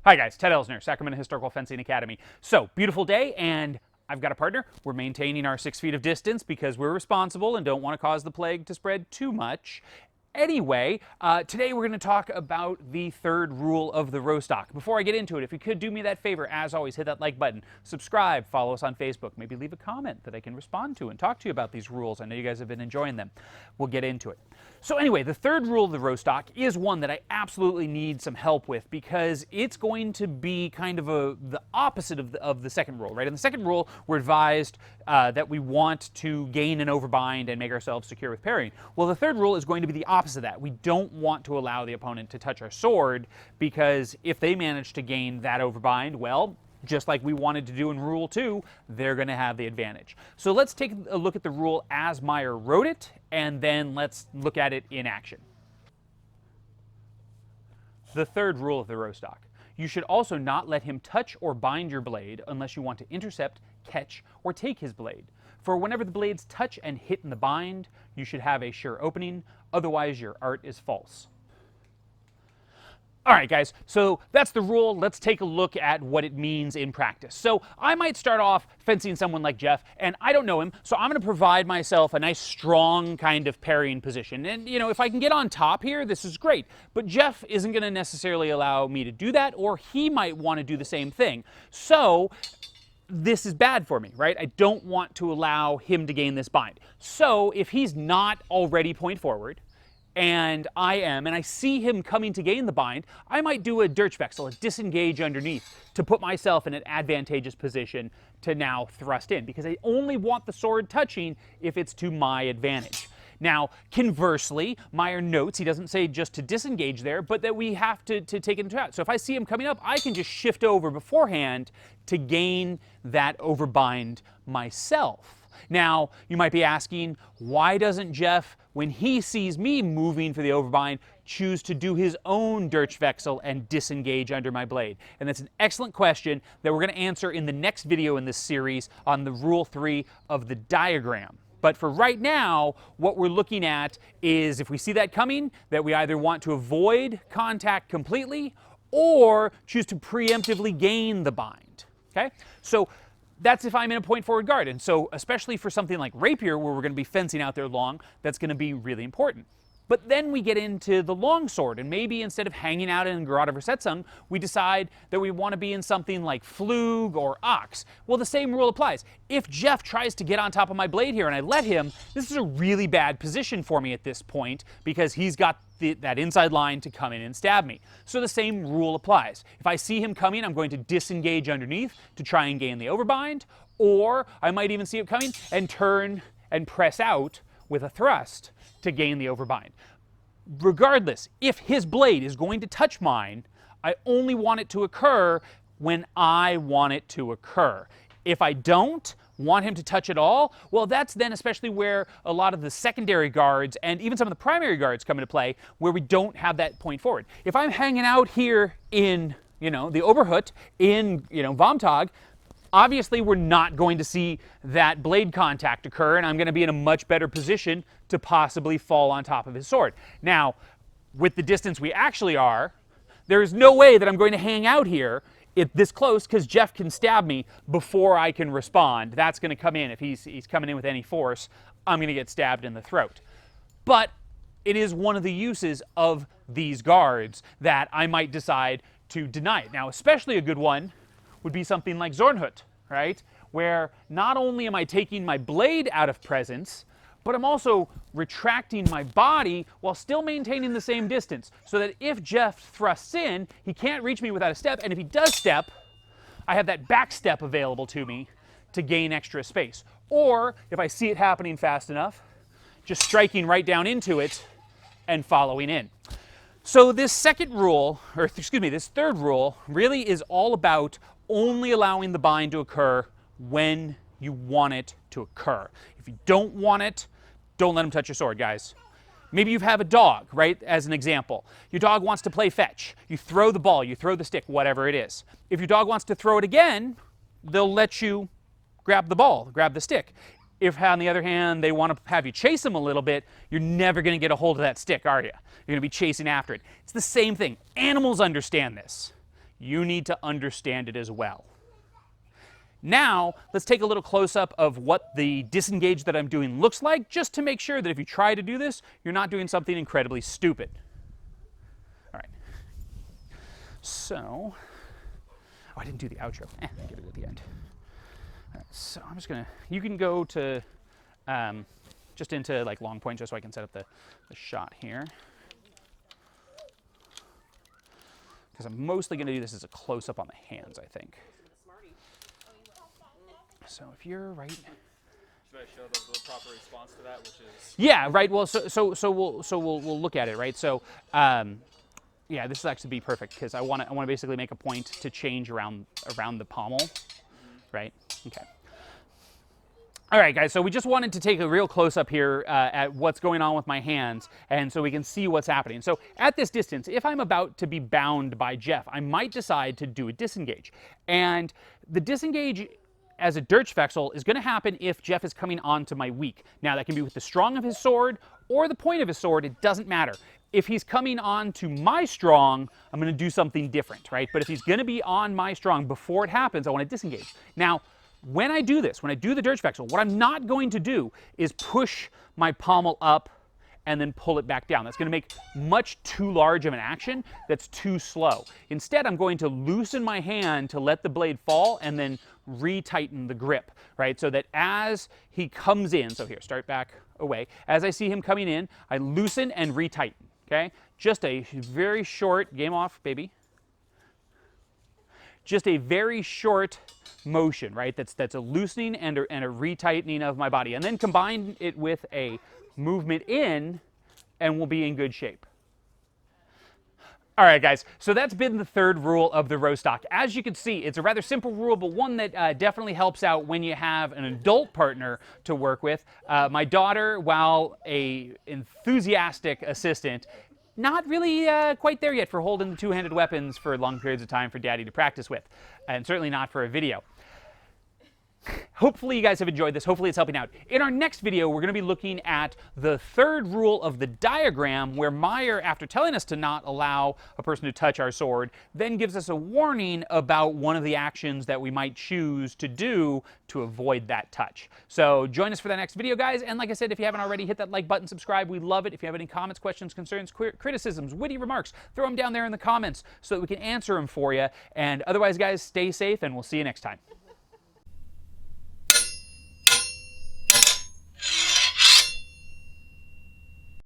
Hi guys, Ted Elsner, Sacramento Historical Fencing Academy. So, beautiful day, and I've got a partner. We're maintaining our 6 feet of distance because we're responsible and don't want to cause the plague to spread too much. Anyway, today we're going to talk about the third rule of the Rostock. Before I get into it, if you could do me that favor, as always, hit that like button, subscribe, follow us on Facebook, maybe leave a comment that I can respond to and talk to you about these rules. I know you guys have been enjoying them. We'll get into it. So anyway, the third rule of the Rostock is one that I absolutely need some help with because it's going to be kind of the opposite of the second rule, right? In the second rule, we're advised that we want to gain an overbind and make ourselves secure with parrying. Well, the third rule is going to be the opposite of that. We don't want to allow the opponent to touch our sword because if they manage to gain that overbind, well, just like we wanted to do in Rule 2, they're going to have the advantage. So let's take a look at the rule as Meyer wrote it, and then let's look at it in action. The third rule of the Rostock. You should also not let him touch or bind your blade unless you want to intercept, catch, or take his blade. For whenever the blades touch and hit in the bind, you should have a sure opening, otherwise your art is false. All right, guys, so that's the rule. Let's take a look at what it means in practice. So I might start off fencing someone like Jeff, and I don't know him, so I'm going to provide myself a nice, strong kind of parrying position. And, you know, if I can get on top here, this is great. But Jeff isn't going to necessarily allow me to do that, or he might want to do the same thing. So this is bad for me, right? I don't want to allow him to gain this bind. So if he's not already point forward, and I am, and I see him coming to gain the bind, I might do a Durchwechsel, a disengage underneath, to put myself in an advantageous position to now thrust in, because I only want the sword touching if it's to my advantage. Now, conversely, Meyer notes, he doesn't say just to disengage there, but that we have to take it into account. So if I see him coming up, I can just shift over beforehand to gain that overbind myself. Now, you might be asking, why doesn't Jeff, when he sees me moving for the overbind, choose to do his own Durchwechsel and disengage under my blade? And that's an excellent question that we're going to answer in the next video in this series on the Rule 3 of the diagram. But for right now, what we're looking at is if we see that coming, that we either want to avoid contact completely or choose to preemptively gain the bind. Okay? So that's if I'm in a point forward guard. And so especially for something like rapier, where we're going to be fencing out there long, that's going to be really important. But then we get into the long sword, and maybe instead of hanging out in Gerade Versetzung, we decide that we want to be in something like Flug or Ox. Well, the same rule applies. If Jeff tries to get on top of my blade here and I let him, this is a really bad position for me at this point because he's got that inside line to come in and stab me. So the same rule applies. If I see him coming, I'm going to disengage underneath to try and gain the overbind, or I might even see him coming and turn and press out with a thrust to gain the overbind. Regardless, if his blade is going to touch mine, I only want it to occur when I want it to occur. If I don't want him to touch at all, well, that's then especially where a lot of the secondary guards and even some of the primary guards come into play, where we don't have that point forward. If I'm hanging out here in, the Oberhut, in, Vomtag, obviously we're not going to see that blade contact occur, and I'm going to be in a much better position to possibly fall on top of his sword. Now, with the distance we actually are, there's no way that I'm going to hang out here this close, because Jeff can stab me before I can respond. That's going to come in. If he's coming in with any force, I'm going to get stabbed in the throat. But it is one of the uses of these guards that I might decide to deny it. Now, especially a good one would be something like Zornhut, right? Where not only am I taking my blade out of presence, but I'm also retracting my body while still maintaining the same distance, so that if Jeff thrusts in, he can't reach me without a step, and if he does step, I have that back step available to me to gain extra space. Or, if I see it happening fast enough, just striking right down into it and following in. So this second rule, or excuse me, this third rule really is all about only allowing the bind to occur when you want it to occur. If you don't want it, don't let him touch your sword, guys. Maybe you have a dog, right, as an example. Your dog wants to play fetch. You throw the ball, you throw the stick, whatever it is. If your dog wants to throw it again, they'll let you grab the ball, grab the stick. If, on the other hand, they want to have you chase them a little bit, you're never going to get a hold of that stick, are you? You're going to be chasing after it. It's the same thing. Animals understand this. you need to understand it as well. Now, let's take a little close-up of what the disengage that I'm doing looks like, just to make sure that if you try to do this, you're not doing something incredibly stupid. All right. So, oh, I didn't do the outro. I'll get it at the end. All right, so I'm just gonna, you can go to, just into like long point, just so I can set up the shot here. Because I'm mostly gonna do this as a close-up on the hands, I think. So if you're right, should I show the proper response to that, which is? Yeah, right. Well, so we'll look at it, right? So, yeah, this will actually be perfect because I want to basically make a point to change around the pommel, right? Okay. All right, guys. So we just wanted to take a real close up here at what's going on with my hands, and so we can see what's happening. So at this distance, if I'm about to be bound by Jeff, I might decide to do a disengage, and the disengage as a Dirtschwechsel is going to happen if Jeff is coming onto my weak. Now, that can be with the strong of his sword or the point of his sword. It doesn't matter. If he's coming on to my strong, I'm going to do something different, right? But if he's going to be on my strong before it happens, I want to disengage. Now, when I do this, when I do the Dirtschwechsel, what I'm not going to do is push my pommel up and then pull it back down. That's going to make much too large of an action that's too slow. Instead, I'm going to loosen my hand to let the blade fall and then retighten the grip, right? So that as he comes in, so here, start back away. As I see him coming in, I loosen and retighten, okay? Just a very short, game off, baby. Just a very short motion, right? That's a loosening and a retightening of my body. And then combine it with a movement in, and we'll be in good shape. All right, guys, so that's been the third rule of the Rostock. As you can see, it's a rather simple rule, but one that definitely helps out when you have an adult partner to work with. My daughter, while an enthusiastic assistant, not really quite there yet for holding the two-handed weapons for long periods of time for Daddy to practice with, and certainly not for a video. Hopefully you guys have enjoyed this. Hopefully it's helping out. In our next video, we're going to be looking at the third rule of the diagram, where Meyer, after telling us to not allow a person to touch our sword, then gives us a warning about one of the actions that we might choose to do to avoid that touch. So join us for that next video, guys. And like I said, if you haven't already, hit that like button, subscribe. We love it. If you have any comments, questions, concerns, criticisms, witty remarks, throw them down there in the comments so that we can answer them for you. And otherwise, guys, stay safe, and we'll see you next time.